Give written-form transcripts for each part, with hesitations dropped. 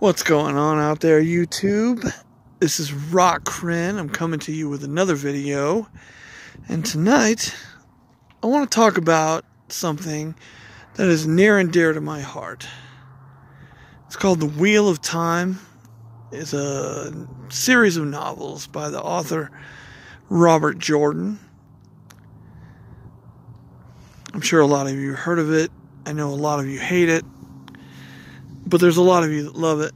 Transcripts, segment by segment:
What's going on out there, YouTube? This is Rock Kren. I'm coming to you with another video. And tonight, I want to talk about something that is near and dear to my heart. It's called The Wheel of Time. It's a series of novels by the author Robert Jordan. I'm sure a lot of you heard of it. I know a lot of you hate it. But there's a lot of you that love it.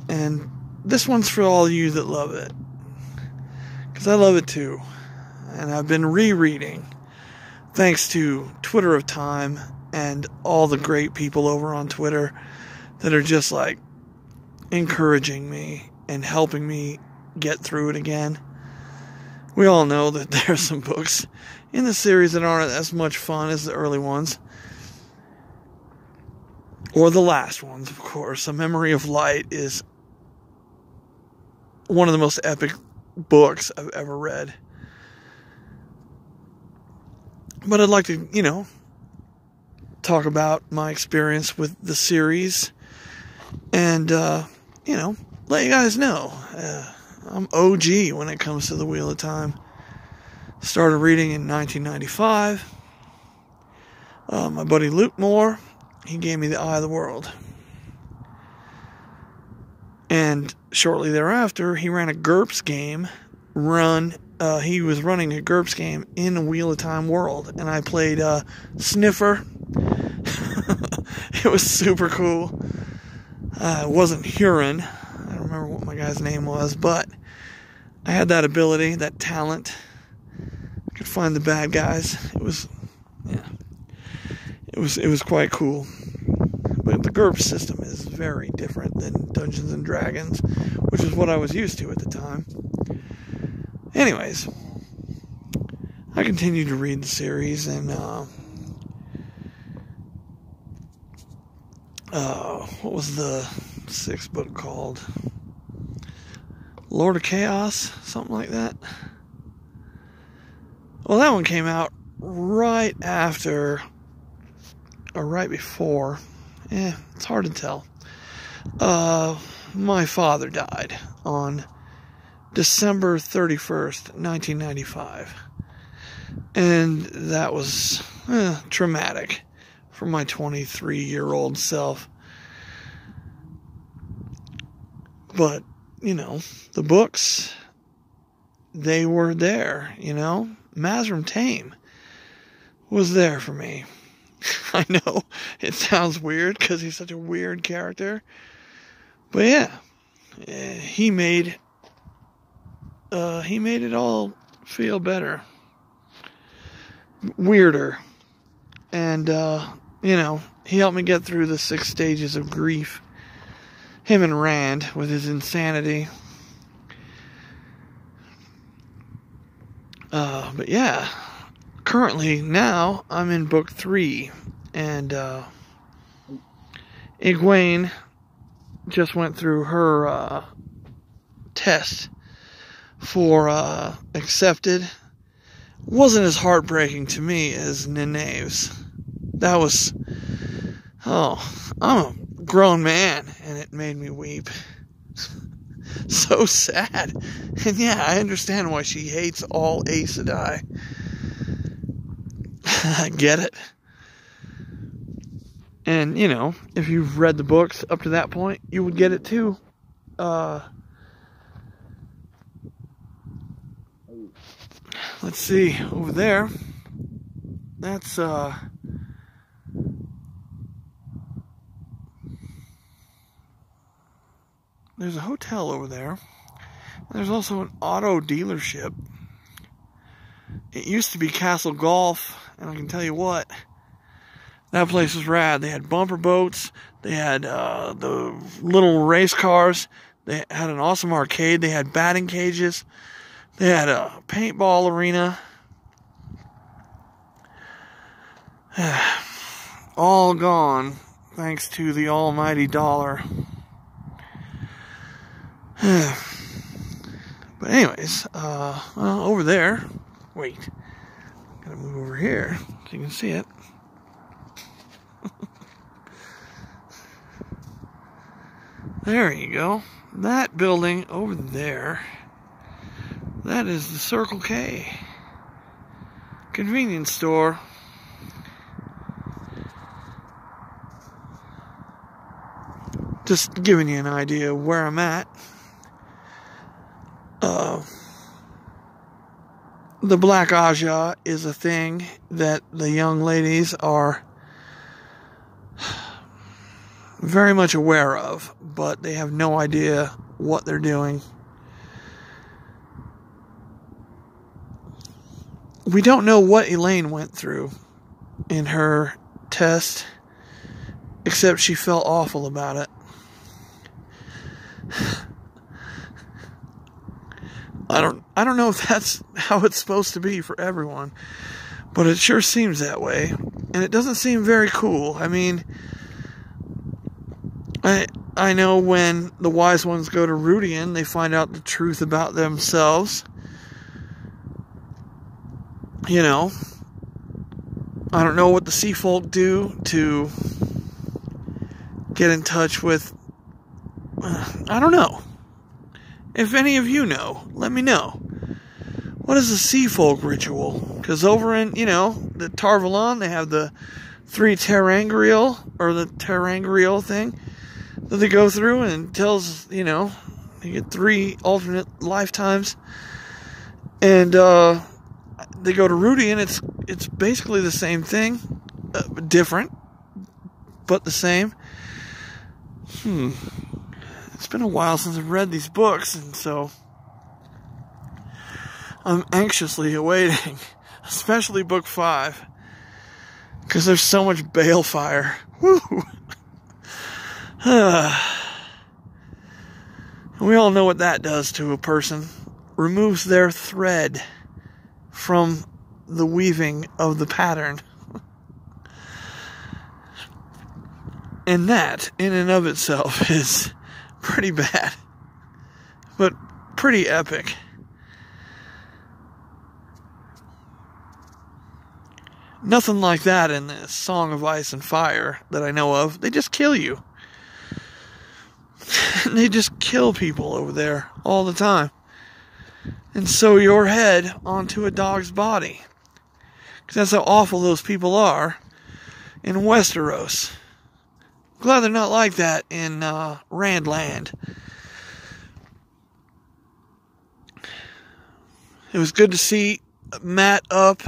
And this one's for all of you that love it. Because I love it too. And I've been rereading. Thanks to Twitter of Time and all the great people over on Twitter that are just like encouraging me and helping me get through it again. We all know that there's some books in the series that aren't as much fun as the early ones. Or the last ones, of course. A Memory of Light is one of the most epic books I've ever read. But I'd like to, talk about my experience with the series. And, let you guys know. I'm OG when it comes to the Wheel of Time. Started reading in 1995. My buddy Luke Moore, he gave me the Eye of the World. And shortly thereafter, he ran a GURPS game he was running a GURPS game in the Wheel of Time world. And I played Sniffer. It was super cool. It wasn't Huron. I don't remember what my guy's name was. But I had that ability, that talent. I could find the bad guys. It was quite cool. But the GURPS system is very different than Dungeons and Dragons, which is what I was used to at the time. Anyways, I continued to read the series, and what was the sixth book called? Lord of Chaos? Something like that? Well, that one came out right after, or right before. It's hard to tell. My father died on December 31st, 1995. And that was traumatic for my 23-year-old self. But, the books, they were there, Mazrim Taim was there for me. I know it sounds weird because he's such a weird character. But yeah, he made it all feel better. Weirder. And, he helped me get through the 6 stages of grief. Him and Rand with his insanity. But yeah, currently now I'm in book 3, and Egwene just went through her test for accepted. Wasn't as heartbreaking to me as Nynaeve's. That was, I'm a grown man, and it made me weep. So sad. And yeah, I understand why she hates all Aes Sedai. I get it. And, if you've read the books up to that point, you would get it too. Let's see, over there, that's, there's a hotel over there. There's also an auto dealership. It used to be Castle Golf, and I can tell you what, that place was rad. They had bumper boats, they had the little race cars, they had an awesome arcade, they had batting cages, they had a paintball arena. All gone, thanks to the almighty dollar. But anyways, over there, wait, gotta move over here so you can see it. There you go. That building over there, that is the Circle K convenience store. Just giving you an idea of where I'm at. The Black Aja is a thing that the young ladies are very much aware of, but they have no idea what they're doing. We don't know what Elaine went through in her test, except she felt awful about it. I don't know if that's how it's supposed to be for everyone, but it sure seems that way, and it doesn't seem very cool. I mean, I know when the wise ones go to Rudian, they find out the truth about themselves. You know, I don't know what the sea folk do to get in touch with, I don't know. If any of you know, let me know. What is a sea folk ritual? Because over in, the Tar Valon, they have the 3 Terangriel, or the Terangriel thing that they go through, and it tells, you get 3 alternate lifetimes. And they go to Rudian. It's basically the same thing, different, but the same. It's been a while since I've read these books, and so I'm anxiously awaiting, especially book 5, because there's so much balefire. Woo! We all know what that does to a person. Removes their thread from the weaving of the pattern. And that, in and of itself, is pretty bad, but pretty epic. Nothing like that in this Song of Ice and Fire that I know of. They just kill you. They just kill people over there all the time. And sew your head onto a dog's body. Because that's how awful those people are in Westeros. Glad they're not like that in Randland. It was good to see Matt up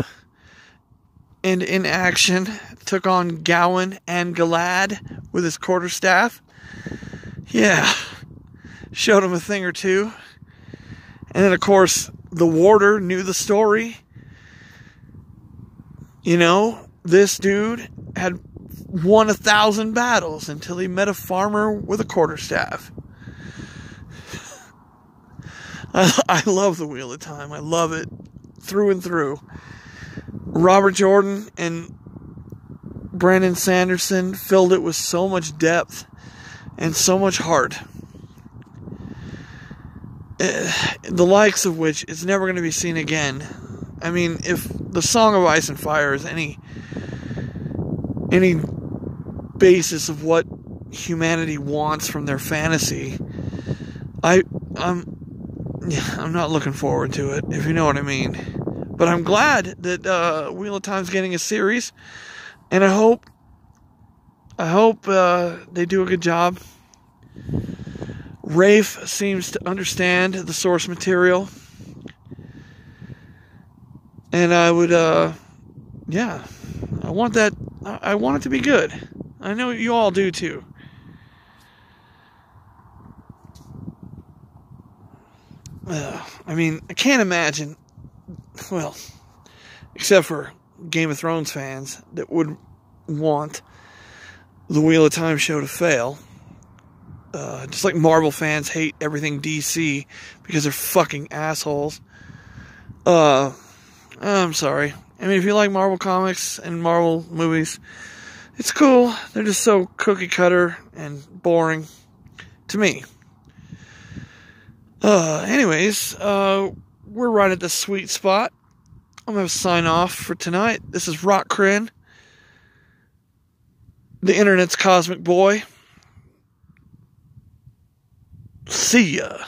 and in action. Took on Gowan and Galad with his quarterstaff. Yeah. Showed him a thing or two. And then, of course, the warder knew the story. This dude had won 1,000 battles until he met a farmer with a quarterstaff. I love the Wheel of Time. I love it through and through. Robert Jordan and Brandon Sanderson filled it with so much depth and so much heart. The likes of which is never going to be seen again. I mean, if the Song of Ice and Fire is any basis of what humanity wants from their fantasy, I'm not looking forward to it, if you know what I mean. But I'm glad that Wheel of Time's getting a series, and I hope they do a good job. Rafe seems to understand the source material, and I would, I want that. I want it to be good. I know you all do too. I mean, I can't imagine, well, except for Game of Thrones fans that would want the Wheel of Time show to fail. Just like Marvel fans hate everything DC because they're fucking assholes. I'm sorry. I mean, if you like Marvel comics and Marvel movies, it's cool. They're just so cookie cutter and boring to me. Anyways, we're right at the sweet spot. I'm going to sign off for tonight. This is Rock Crin, the internet's cosmic boy. See ya.